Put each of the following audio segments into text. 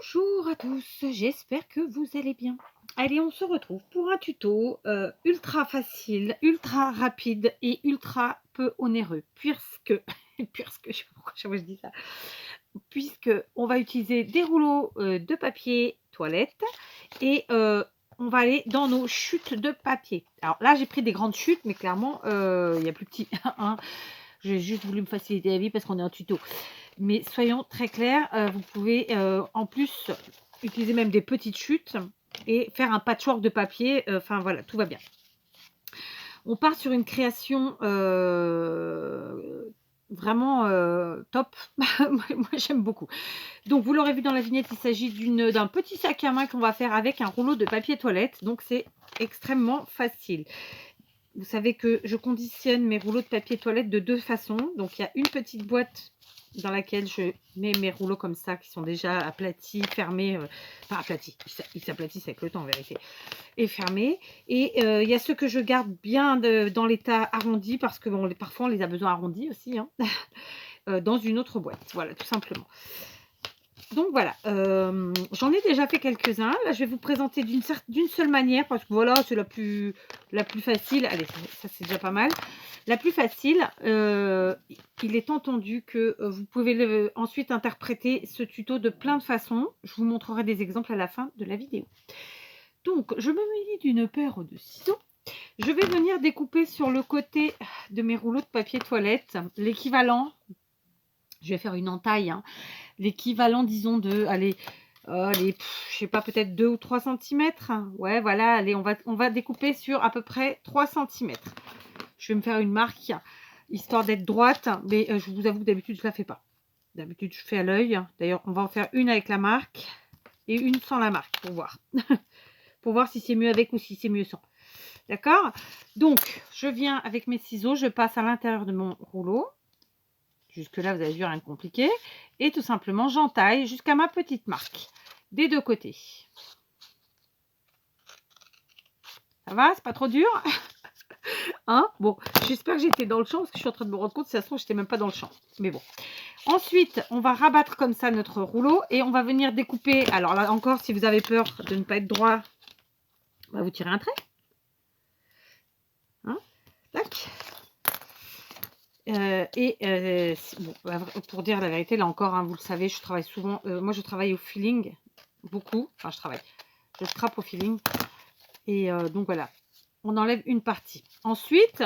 Bonjour à tous, j'espère que vous allez bien. Allez, on se retrouve pour un tuto ultra facile, ultra rapide et ultra peu onéreux, puisque, je sais pas pourquoi chaque fois je dis ça, puisque on va utiliser des rouleaux de papier toilette et on va aller dans nos chutes de papier. Alors là, j'ai pris des grandes chutes, mais clairement, il y a plus petit. Hein. J'ai juste voulu me faciliter la vie parce qu'on est en tuto. Mais soyons très clairs, vous pouvez en plus utiliser même des petites chutes et faire un patchwork de papier. Enfin voilà, tout va bien. On part sur une création vraiment top. Moi j'aime beaucoup. Donc vous l'aurez vu dans la vignette, il s'agit d'un petit sac à main qu'on va faire avec un rouleau de papier toilette. Donc c'est extrêmement facile. Vous savez que je conditionne mes rouleaux de papier toilette de deux façons. Donc il y a une petite boîte dans laquelle je mets mes rouleaux comme ça, qui sont déjà aplatis, fermés, enfin aplatis, ils s'aplatissent avec le temps en vérité, et fermés. Et il y a ceux que je garde bien dans l'état arrondi, parce que bon, parfois on les a besoin arrondis aussi, hein, dans une autre boîte, voilà, tout simplement. Donc voilà, j'en ai déjà fait quelques-uns. Là, je vais vous présenter d'une seule manière parce que voilà, c'est la plus facile. Allez, ça c'est déjà pas mal. La plus facile, il est entendu que vous pouvez ensuite interpréter ce tuto de plein de façons. Je vous montrerai des exemples à la fin de la vidéo. Donc, je me munis d'une paire de ciseaux. Je vais venir découper sur le côté de mes rouleaux de papier toilette l'équivalent. Je vais faire une entaille, hein. L'équivalent, disons, de, allez, je sais pas, peut-être 2 ou 3 cm. Ouais, voilà, allez, on va découper sur à peu près 3 cm. Je vais me faire une marque, histoire d'être droite, mais je vous avoue que d'habitude, je la fais pas. D'habitude, je fais à l'œil. D'ailleurs, on va en faire une avec la marque et une sans la marque, pour voir. Pour voir si c'est mieux avec ou si c'est mieux sans. D'accord? Donc, je viens avec mes ciseaux, je passe à l'intérieur de mon rouleau. Jusque-là, vous avez vu, rien de compliqué. Et tout simplement, j'entaille jusqu'à ma petite marque. Des deux côtés. Ça va? C'est pas trop dur? Hein? Bon, j'espère que j'étais dans le champ, parce que je suis en train de me rendre compte, si ça se trouve, je n'étais même pas dans le champ. Mais bon. Ensuite, on va rabattre comme ça notre rouleau. Et on va venir découper. Alors là encore, si vous avez peur de ne pas être droit, bah, vous tirez un trait. Hein? Tac. Bon, pour dire la vérité, là encore, hein, vous le savez, je travaille souvent. Moi, je travaille au feeling, beaucoup. Enfin, je scrape au feeling. Et donc voilà, on enlève une partie. Ensuite,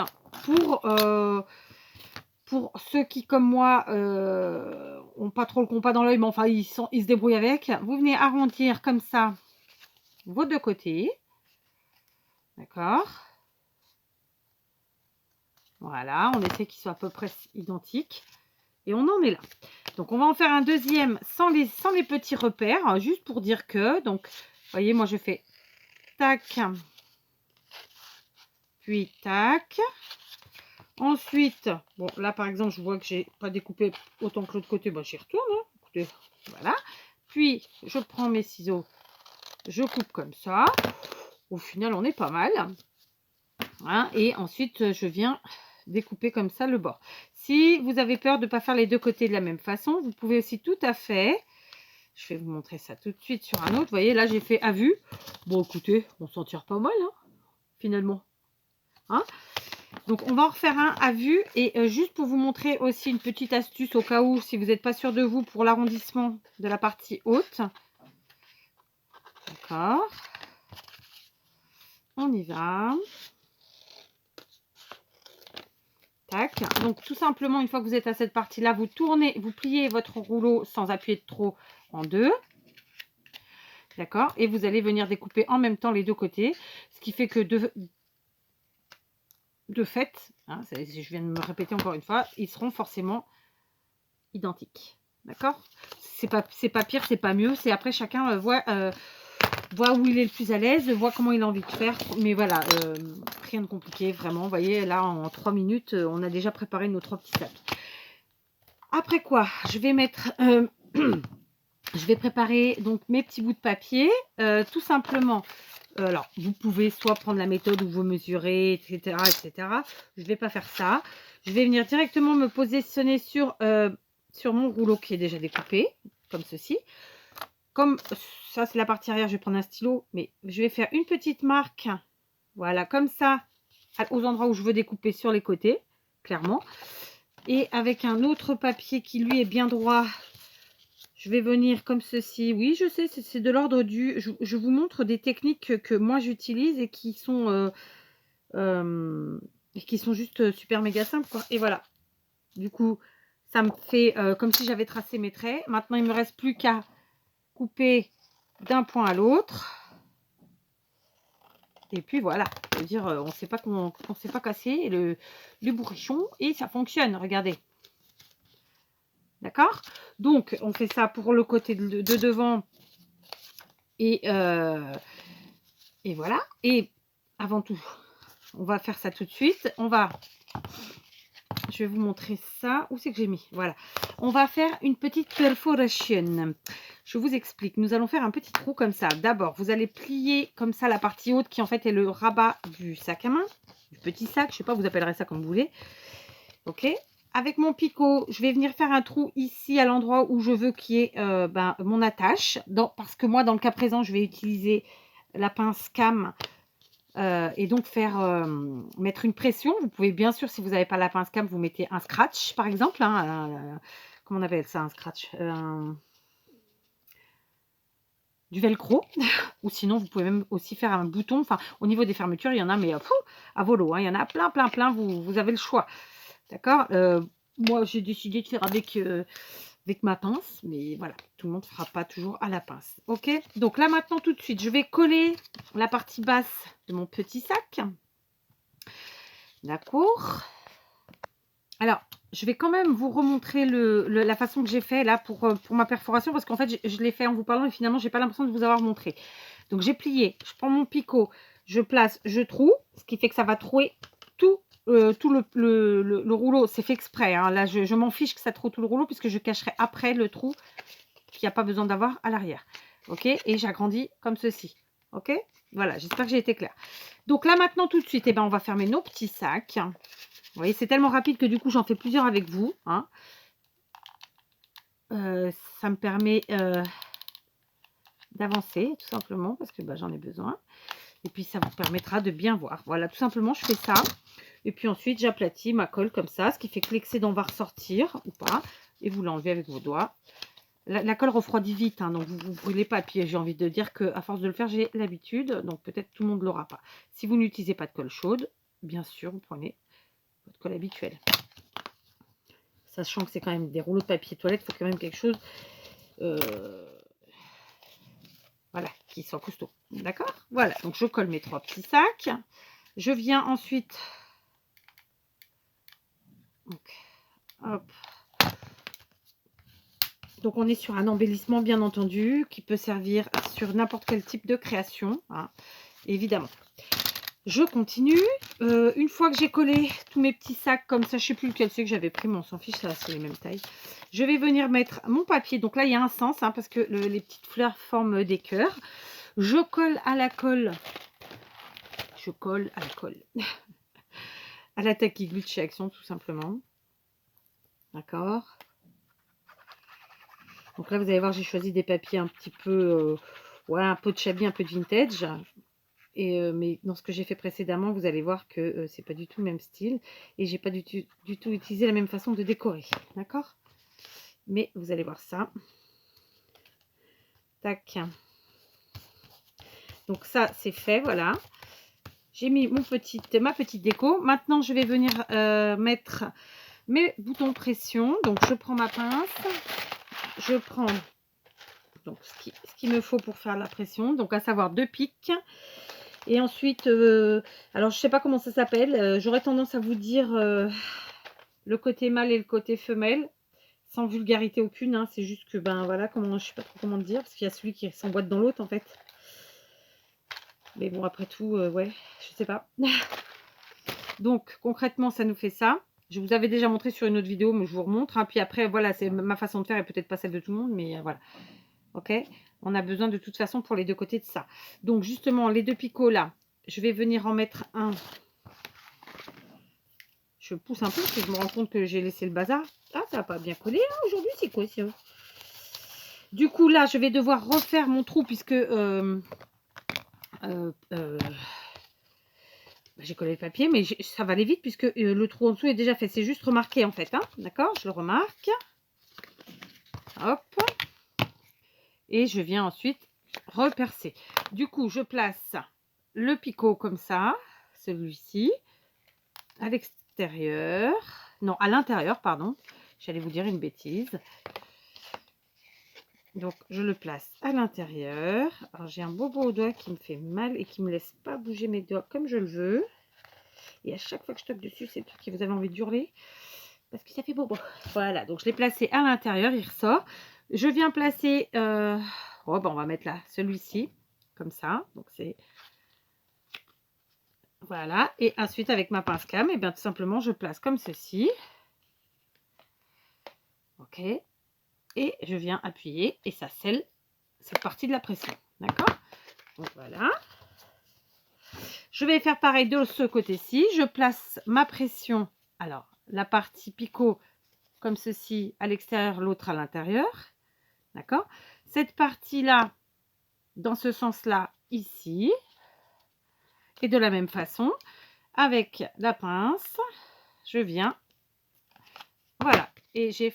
pour ceux qui, comme moi, ont pas trop le compas dans l'œil, mais enfin, ils se débrouillent avec, vous venez arrondir comme ça vos deux côtés. D'accord? Voilà, on essaie qu'ils soient à peu près identiques. Et on en est là. Donc, on va en faire un deuxième sans les petits repères, hein, juste pour dire que, donc, vous voyez, moi, je fais tac, puis tac. Ensuite, bon, là, par exemple, je vois que j'ai pas découpé autant que l'autre côté, bah, j'y retourne, hein. Écoutez, voilà. Puis, je prends mes ciseaux, je coupe comme ça. Au final, on est pas mal. Hein, et ensuite, je viens découper comme ça le bord. Si vous avez peur de ne pas faire les deux côtés de la même façon, vous pouvez aussi tout à fait, je vais vous montrer ça tout de suite sur un autre. Vous voyez, là, j'ai fait à vue. Bon, écoutez, on s'en tire pas mal, hein, finalement. Hein? Donc, on va en refaire un à vue. Et juste pour vous montrer aussi une petite astuce au cas où, si vous n'êtes pas sûr de vous, pour l'arrondissement de la partie haute. D'accord. On y va. Tac. Donc, tout simplement, une fois que vous êtes à cette partie-là, vous tournez, vous pliez votre rouleau sans appuyer trop en deux. D'accord? Et vous allez venir découper en même temps les deux côtés. Ce qui fait que de fait, hein, je viens de me répéter encore une fois, ils seront forcément identiques. D'accord? C'est pas pire, c'est pas mieux. C'est après, chacun voit où il est le plus à l'aise, voit comment il a envie de faire. Mais voilà, rien de compliqué, vraiment. Vous voyez, là, en 3 minutes, on a déjà préparé nos 3 petits sacs. Après quoi, je vais mettre... je vais préparer donc mes petits bouts de papier. Tout simplement, alors, vous pouvez soit prendre la méthode où vous mesurez, etc. etc. Je ne vais pas faire ça. Je vais venir directement me positionner sur mon rouleau qui est déjà découpé, comme ceci. comme ça c'est la partie arrière, je vais prendre un stylo, mais je vais faire une petite marque, voilà, comme ça, aux endroits où je veux découper sur les côtés, clairement. Et avec un autre papier qui lui est bien droit, je vais venir comme ceci. Oui, je sais, c'est de l'ordre du... Je vous montre des techniques que moi j'utilise et qui sont juste super méga simples, quoi. Et voilà. Du coup, ça me fait comme si j'avais tracé mes traits. Maintenant, il ne me reste plus qu'à couper d'un point à l'autre. Et puis voilà, je veux dire, on ne s'est pas cassé le bourrichon et ça fonctionne, regardez. D'accord? Donc, on fait ça pour le côté de devant et voilà. Et avant tout, on va faire ça tout de suite. Je vais vous montrer ça. Où c'est que j'ai mis? Voilà. On va faire une petite perforation. Je vous explique. Nous allons faire un petit trou comme ça. D'abord, vous allez plier comme ça la partie haute qui en fait est le rabat du sac à main. Du petit sac. Je ne sais pas, vous appellerez ça comme vous voulez. Ok. Avec mon picot, je vais venir faire un trou ici à l'endroit où je veux qu'il y ait mon attache. Parce que moi, dans le cas présent, je vais utiliser la pince cam et donc mettre une pression. Vous pouvez bien sûr, si vous n'avez pas la pince cam, vous mettez un scratch par exemple. Hein, comment on appelle ça, un scratch du velcro. Ou sinon, vous pouvez même aussi faire un bouton. Enfin, au niveau des fermetures, il y en a, mais à volo. Hein, il y en a plein. Vous avez le choix. D'accord. Moi, j'ai décidé de faire avec ma pince, mais voilà, tout le monde ne fera pas toujours à la pince. Ok, donc là maintenant tout de suite, je vais coller la partie basse de mon petit sac. D'accord. Alors, je vais quand même vous remontrer la façon que j'ai fait là pour ma perforation, parce qu'en fait, je l'ai fait en vous parlant et finalement, j'ai pas l'impression de vous avoir montré. Donc, j'ai plié, je prends mon picot, je place, je troue, ce qui fait que ça va trouer tout le rouleau. C'est fait exprès. Hein. Là, je m'en fiche que ça troue tout le rouleau, puisque je cacherai après le trou qu'il n'y a pas besoin d'avoir à l'arrière. Ok, et j'agrandis comme ceci. Ok, voilà, j'espère que j'ai été claire. Donc là, maintenant, tout de suite, on va fermer nos petits sacs. Vous voyez, c'est tellement rapide que du coup, j'en fais plusieurs avec vous. Hein. Ça me permet d'avancer, tout simplement, parce que j'en ai besoin. Et puis, ça vous permettra de bien voir. Voilà, tout simplement, je fais ça. Et puis ensuite, j'aplatis ma colle comme ça, ce qui fait que l'excédent va ressortir ou pas. Et vous l'enlevez avec vos doigts. La colle refroidit vite, hein, donc vous ne brûlez pas. Puis j'ai envie de dire qu'à force de le faire, j'ai l'habitude. Donc peut-être tout le monde ne l'aura pas. Si vous n'utilisez pas de colle chaude, bien sûr, vous prenez votre colle habituelle. Sachant que c'est quand même des rouleaux de papier toilette, il faut quand même quelque chose voilà, qui soit costaud. D'accord? Voilà, donc je colle mes 3 petits sacs. Je viens ensuite... Hop. Donc, on est sur un embellissement, bien entendu, qui peut servir sur n'importe quel type de création, hein, évidemment. Je continue. Une fois que j'ai collé tous mes petits sacs comme ça, je ne sais plus lequel c'est que j'avais pris, mais on s'en fiche, là, c'est les mêmes tailles. Je vais venir mettre mon papier. Donc là, il y a un sens, hein, parce que les petites fleurs forment des cœurs. Je colle à la colle. Je colle à la colle. À la taille glue de chez Action, tout simplement. D'accord. Donc là, vous allez voir, j'ai choisi des papiers un petit peu, ouais, un peu de chablis, un peu de vintage. Et, mais dans ce que j'ai fait précédemment, vous allez voir que c'est pas du tout le même style. Et j'ai pas du tout utilisé la même façon de décorer. D'accord? Mais vous allez voir ça. Tac. Donc ça, c'est fait, voilà. J'ai mis ma petite déco. Maintenant, je vais venir mettre mes boutons pression. Donc, je prends ma pince. Je prends donc ce qu'il me faut pour faire la pression. Donc, à savoir 2 pics. Et ensuite, alors je sais pas comment ça s'appelle. J'aurais tendance à vous dire le côté mâle et le côté femelle. Sans vulgarité aucune. Hein, c'est juste que, voilà, je sais pas trop comment dire. Parce qu'il y a celui qui s'emboîte dans l'autre, en fait. Mais bon, après tout, ouais, je sais pas. Donc, concrètement, ça nous fait ça. Je vous avais déjà montré sur une autre vidéo, mais je vous remontre. Hein. Puis après, voilà, c'est ma façon de faire et peut-être pas celle de tout le monde, mais voilà. Ok? On a besoin de toute façon pour les deux côtés de ça. Donc, justement, les 2 picots là, je vais venir en mettre un. Je pousse un peu parce que je me rends compte que j'ai laissé le bazar. Ah, ça va pas bien coller hein, aujourd'hui, c'est quoi ça? Du coup, là, je vais devoir refaire mon trou puisque j'ai collé le papier, mais ça va aller vite puisque le trou en dessous est déjà fait. C'est juste remarqué en fait, hein, d'accord? Je le remarque. Hop. Et je viens ensuite repercer. Du coup, je place le picot comme ça, celui-ci, à l'extérieur. Non, à l'intérieur, pardon. J'allais vous dire une bêtise. Donc, je le place à l'intérieur. Alors, j'ai un bobo au doigt qui me fait mal et qui ne me laisse pas bouger mes doigts comme je le veux. Et à chaque fois que je toque dessus, c'est le truc qui vous avez envie de hurler. Parce que ça fait bobo. Voilà, donc je l'ai placé à l'intérieur, il ressort. Je viens placer... oh, ben on va mettre là, celui-ci, comme ça. Donc, c'est... Voilà. Et ensuite, avec ma pince cam, et bien tout simplement, je place comme ceci. OK. Et je viens appuyer et ça scelle cette partie de la pression. D'accord? Donc voilà. Je vais faire pareil de ce côté-ci. Je place ma pression. Alors, la partie picot comme ceci à l'extérieur, l'autre à l'intérieur. D'accord? Cette partie-là, dans ce sens-là, ici. Et de la même façon, avec la pince, je viens. Voilà. Et j'ai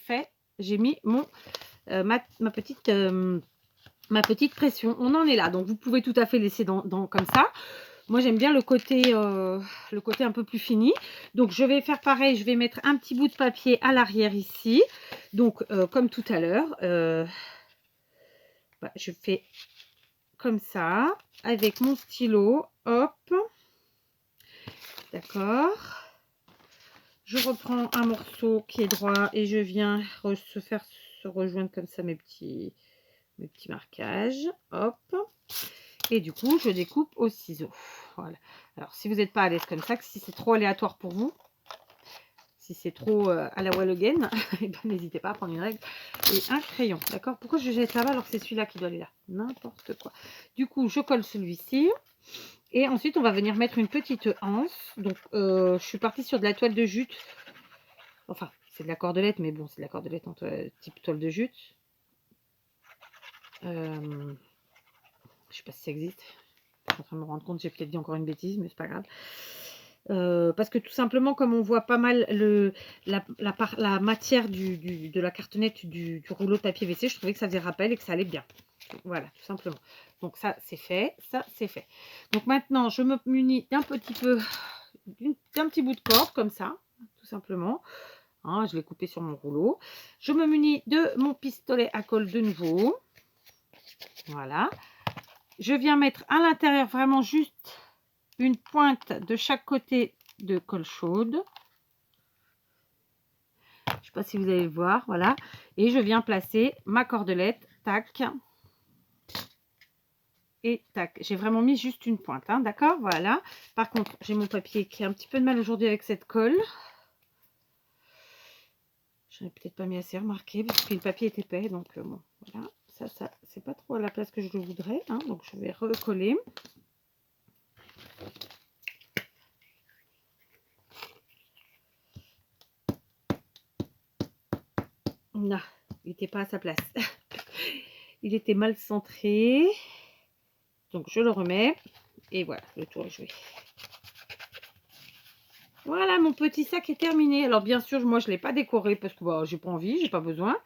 mis mon ma petite pression. On en est là. Donc, vous pouvez tout à fait laisser comme ça. Moi, j'aime bien le côté un peu plus fini. Donc, je vais faire pareil. Je vais mettre un petit bout de papier à l'arrière ici. Donc, comme tout à l'heure, je fais comme ça avec mon stylo. Hop. D'accord. Je reprends un morceau qui est droit et je viens se rejoindre comme ça mes petits marquages. Hop. Et du coup, je découpe au ciseau. Voilà. Alors, si vous n'êtes pas à l'aise comme ça, que si c'est trop aléatoire pour vous, si c'est trop à la wall again, n'hésitez pas à prendre une règle et un crayon. D'accord? Pourquoi je jette là-bas alors que c'est celui-là qui doit aller là? N'importe quoi. Du coup, je colle celui-ci. Et ensuite, on va venir mettre une petite anse. Donc, je suis partie sur de la toile de jute. Enfin, c'est de la cordelette, mais bon, c'est de la cordelette en type toile de jute. Je ne sais pas si ça existe. Je suis en train de me rendre compte, j'ai peut-être dit encore une bêtise, mais c'est pas grave. Parce que tout simplement, comme on voit pas mal la matière de la cartonnette du rouleau de papier WC, je trouvais que ça faisait rappel et que ça allait bien. Voilà, tout simplement. Donc ça, c'est fait. Ça, c'est fait. Donc maintenant, je me munis d'un petit bout de corde, comme ça, tout simplement. Hein, je l'ai coupé sur mon rouleau. Je me munis de mon pistolet à colle de nouveau. Voilà. Je viens mettre à l'intérieur vraiment juste une pointe de chaque côté de colle chaude. Je ne sais pas si vous allez le voir. Voilà. Et je viens placer ma cordelette. Tac. Et tac. J'ai vraiment mis juste une pointe. Hein, d'accord? Voilà. Par contre, j'ai mon papier qui a un petit peu de mal aujourd'hui avec cette colle. Je n'ai peut-être pas mis assez remarqué parce que le papier est épais. Donc, bon, voilà. Ça c'est pas trop à la place que je le voudrais. Hein, donc, je vais recoller. Non, il n'était pas à sa place. Il était mal centré. Donc, je le remets. Et voilà, le tour est joué. Voilà, mon petit sac est terminé. Alors, bien sûr, moi, je ne l'ai pas décoré parce que bah, j'ai pas envie, j'ai pas besoin.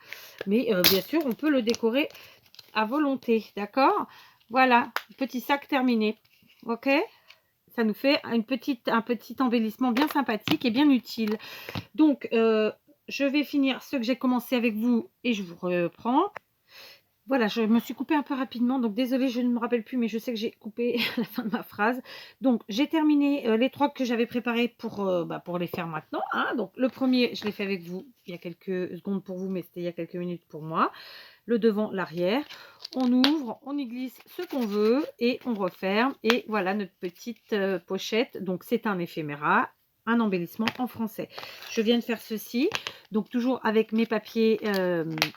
Mais bien sûr, on peut le décorer à volonté. D'accord? Voilà, petit sac terminé. OK? Ça nous fait un petit embellissement bien sympathique et bien utile. Donc, je vais finir ce que j'ai commencé avec vous et je vous reprends. Voilà, je me suis coupée un peu rapidement, donc désolée, je ne me rappelle plus, mais je sais que j'ai coupé à la fin de ma phrase. Donc, j'ai terminé les trois que j'avais préparés pour les faire maintenant. Hein. Donc, le premier, je l'ai fait avec vous il y a quelques secondes pour vous, mais c'était il y a quelques minutes pour moi. Le devant, l'arrière. On ouvre, on y glisse ce qu'on veut et on referme. Et voilà notre petite pochette. Donc, c'est un éphéméra, un embellissement en français. Je viens de faire ceci. Donc, toujours avec mes papiers,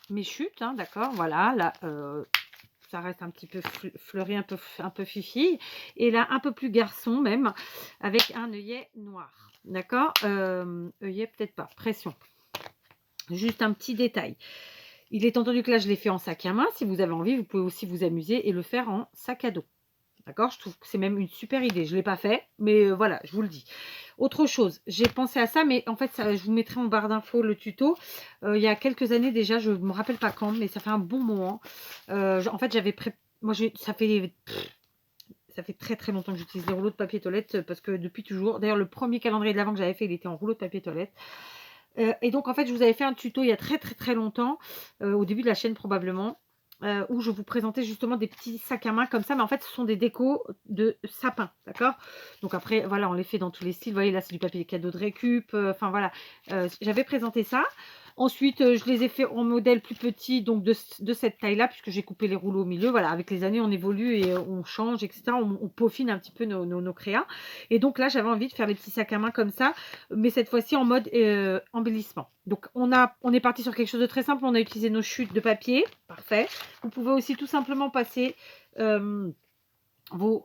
mes chutes. Hein, d'accord, voilà. Là, ça reste un petit peu fleuri, un peu fifi. Et là, un peu plus garçon même, avec un œillet noir. D'accord, œillet peut-être pas, pression. Juste un petit détail. Il est entendu que là, je l'ai fait en sac à main. Si vous avez envie, vous pouvez aussi vous amuser et le faire en sac à dos. D'accord? Je trouve que c'est même une super idée. Je ne l'ai pas fait, mais voilà, je vous le dis. Autre chose, j'ai pensé à ça, mais en fait, ça, je vous mettrai en barre d'infos le tuto. Il y a quelques années déjà, je ne me rappelle pas quand, mais ça fait un bon moment. En fait, j'avais moi, ça fait très très longtemps que j'utilise les rouleaux de papier toilette parce que depuis toujours, d'ailleurs le premier calendrier de l'avant que j'avais fait, il était en rouleau de papier toilette. Et donc en fait, je vous avais fait un tuto il y a très très très longtemps, au début de la chaîne probablement, où je vous présentais justement des petits sacs à main comme ça, mais en fait ce sont des décos de sapin, d'accord? Donc après voilà, on les fait dans tous les styles. Vous voyez là, c'est du papier cadeau de récup, enfin voilà, j'avais présenté ça. Ensuite, je les ai fait en modèle plus petit, donc de cette taille-là, puisque j'ai coupé les rouleaux au milieu. Voilà, avec les années, on évolue et on change, etc. On peaufine un petit peu nos créas. Et donc là, j'avais envie de faire des petits sacs à main comme ça, mais cette fois-ci en mode embellissement. Donc, on est parti sur quelque chose de très simple. On a utilisé nos chutes de papier. Parfait. Vous pouvez aussi tout simplement passer vos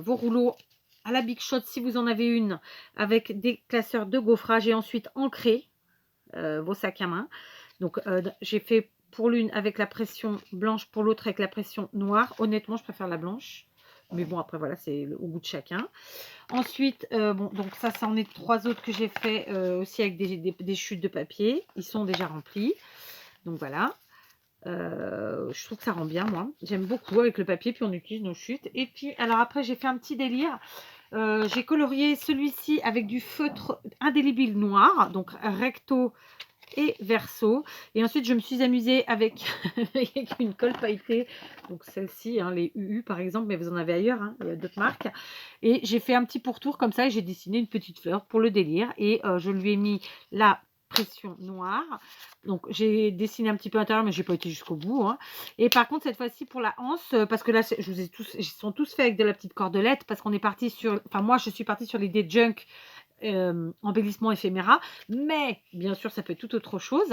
rouleaux à la Big Shot, si vous en avez une, avec des classeurs de gaufrage et ensuite ancrer vos sacs à main. Donc j'ai fait pour l'une avec la pression blanche, pour l'autre avec la pression noire. Honnêtement, je préfère la blanche. Mais bon, après, voilà, c'est au goût de chacun. Ensuite, bon, donc ça en est 3 autres que j'ai fait aussi avec des chutes de papier. Ils sont déjà remplis. Donc voilà. Je trouve que ça rend bien, moi. J'aime beaucoup avec le papier, puis on utilise nos chutes. Et puis, alors après, j'ai fait un petit délire. J'ai colorié celui-ci avec du feutre indélébile noir, donc recto et verso. Et ensuite, je me suis amusée avec, avec une colle pailletée. Donc celle-ci, hein, les UU par exemple, mais vous en avez ailleurs, hein, il y a d'autres marques. Et j'ai fait un petit pourtour comme ça et j'ai dessiné une petite fleur pour le délire. Et je lui ai mis la pression noire. Donc j'ai dessiné un petit peu à l'intérieur, mais j'ai pas été jusqu'au bout, hein. Et par contre, cette fois-ci pour la anse, parce que là, je vous ai tous, ils sont tous faits avec de la petite cordelette, parce qu'on est parti sur, enfin moi, je suis partie sur l'idée junk. Embellissement éphéméra, mais bien sûr ça peut être tout autre chose.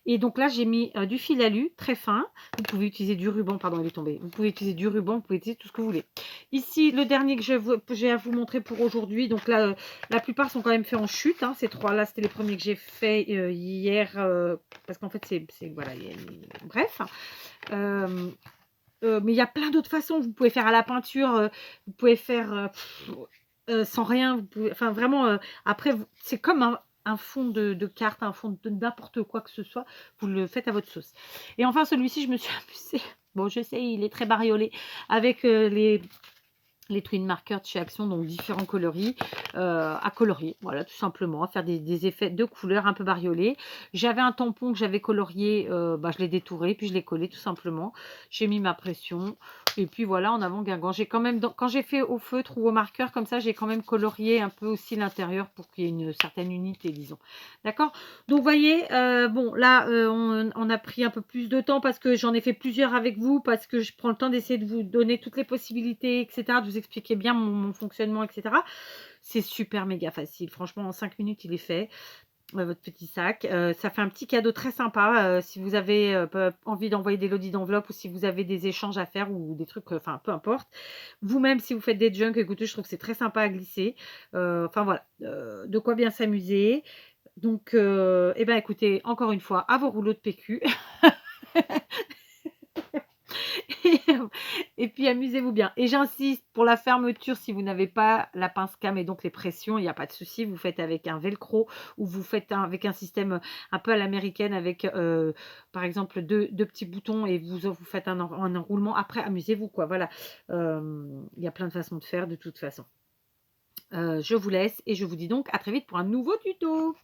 Et donc là j'ai mis du fil alu très fin. Vous pouvez utiliser du ruban, pardon, il est tombé. Vous pouvez utiliser du ruban, vous pouvez utiliser tout ce que vous voulez. Ici le dernier que j'ai à vous montrer pour aujourd'hui. Donc là la plupart sont quand même faits en chute, hein. Ces trois là c'était les premiers que j'ai fait hier, parce qu'en fait c'est voilà, bref. Mais il y a plein d'autres façons. Vous pouvez faire à la peinture, vous pouvez faire sans rien. Vous pouvez, enfin vraiment, après, c'est comme un fond de carte, un fond de n'importe quoi que ce soit. Vous le faites à votre sauce. Et enfin, celui-ci, je me suis amusée. Bon, je sais, il est très bariolé avec les twin markers de chez Action, donc différents coloris, à colorier, voilà, tout simplement, à faire des effets de couleurs un peu bariolés. J'avais un tampon que j'avais colorié, je l'ai détouré, puis je l'ai collé tout simplement. J'ai mis ma pression, et puis voilà, en avant Guingamp. J'ai quand même, quand j'ai fait au feutre ou au marqueur, comme ça, j'ai quand même colorié un peu aussi l'intérieur pour qu'il y ait une certaine unité, disons. D'accord? Donc, vous voyez, bon, là, on a pris un peu plus de temps parce que j'en ai fait plusieurs avec vous, parce que je prends le temps d'essayer de vous donner toutes les possibilités, etc., de vous expliquer bien mon fonctionnement, etc. C'est super méga facile. Franchement, en 5 minutes, il est fait. Votre petit sac. Ça fait un petit cadeau très sympa si vous avez envie d'envoyer des lots d'enveloppes ou si vous avez des échanges à faire ou des trucs, enfin peu importe. Vous-même, si vous faites des junk, écoutez, je trouve que c'est très sympa à glisser. Enfin voilà, de quoi bien s'amuser. Donc, eh ben, écoutez, encore une fois, à vos rouleaux de PQ. Et puis amusez-vous bien. Et j'insiste, pour la fermeture, si vous n'avez pas la pince cam et donc les pressions, il n'y a pas de souci. Vous faites avec un velcro ou vous faites avec un système un peu à l'américaine avec, par exemple, deux petits boutons et vous faites un enroulement. Après, amusez-vous, quoi. Voilà. Il y a plein de façons de faire de toute façon. Je vous laisse et je vous dis donc à très vite pour un nouveau tuto.